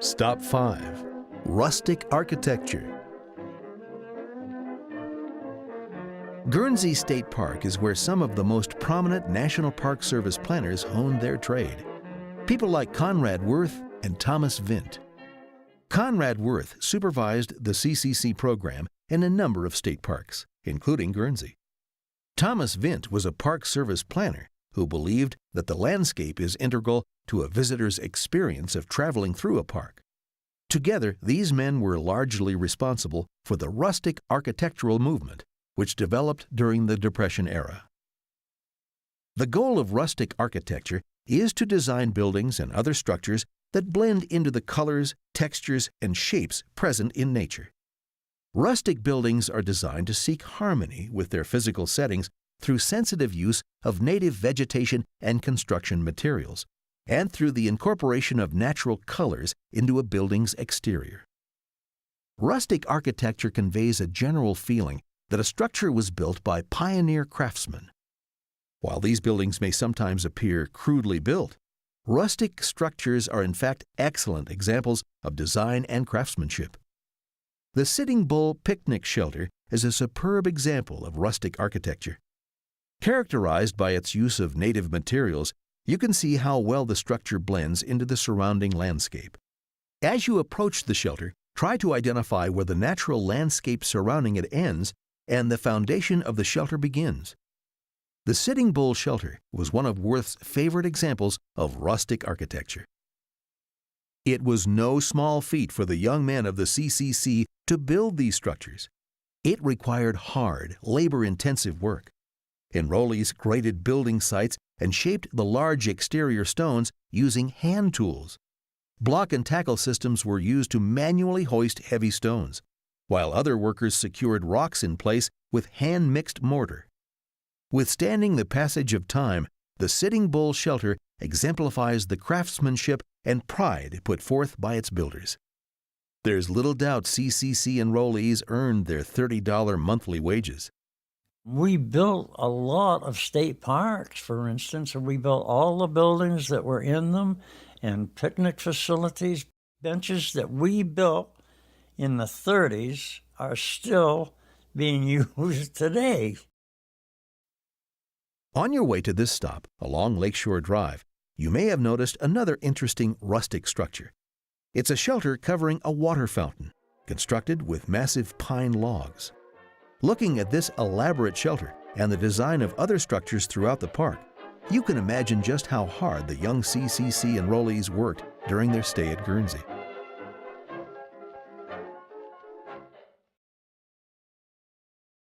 Stop 5. Rustic Architecture. Guernsey State Park is where some of the most prominent National Park Service planners honed their trade. People like Conrad and Thomas Vint. Conrad supervised the CCC program in a number of state parks, including Guernsey. Thomas Vint was a Park Service planner who believed that the landscape is integral to a visitor's experience of traveling through a park. Together, these men were largely responsible for the rustic architectural movement, which developed during the Depression era. The goal of rustic architecture is to design buildings and other structures that blend into the colors, textures, and shapes present in nature. Rustic buildings are designed to seek harmony with their physical settings through sensitive use of native vegetation and construction materials, and through the incorporation of natural colors into a building's exterior. Rustic architecture conveys a general feeling that a structure was built by pioneer craftsmen. While these buildings may sometimes appear crudely built, rustic structures are in fact excellent examples of design and craftsmanship. The Sitting Bull Picnic Shelter is a superb example of rustic architecture. Characterized by its use of native materials, you can see how well the structure blends into the surrounding landscape. As you approach the shelter, try to identify where the natural landscape surrounding it ends and the foundation of the shelter begins. The Sitting Bull Shelter was one of Worth's favorite examples of rustic architecture. It was no small feat for the young men of the CCC to build these structures. It required hard, labor-intensive work. Enrollees graded building sites and shaped the large exterior stones using hand tools. Block and tackle systems were used to manually hoist heavy stones, while other workers secured rocks in place with hand-mixed mortar. Withstanding the passage of time, the Sitting Bull Shelter exemplifies the craftsmanship and pride put forth by its builders. There's little doubt CCC enrollees earned their $30 monthly wages. We built a lot of state parks, for instance, and we built all the buildings that were in them and picnic facilities. Benches that we built in the 30s are still being used today. On your way to this stop, along Lakeshore Drive, you may have noticed another interesting rustic structure. It's a shelter covering a water fountain, constructed with massive pine logs. Looking at this elaborate shelter and the design of other structures throughout the park, you can imagine just how hard the young CCC enrollees worked during their stay at Guernsey.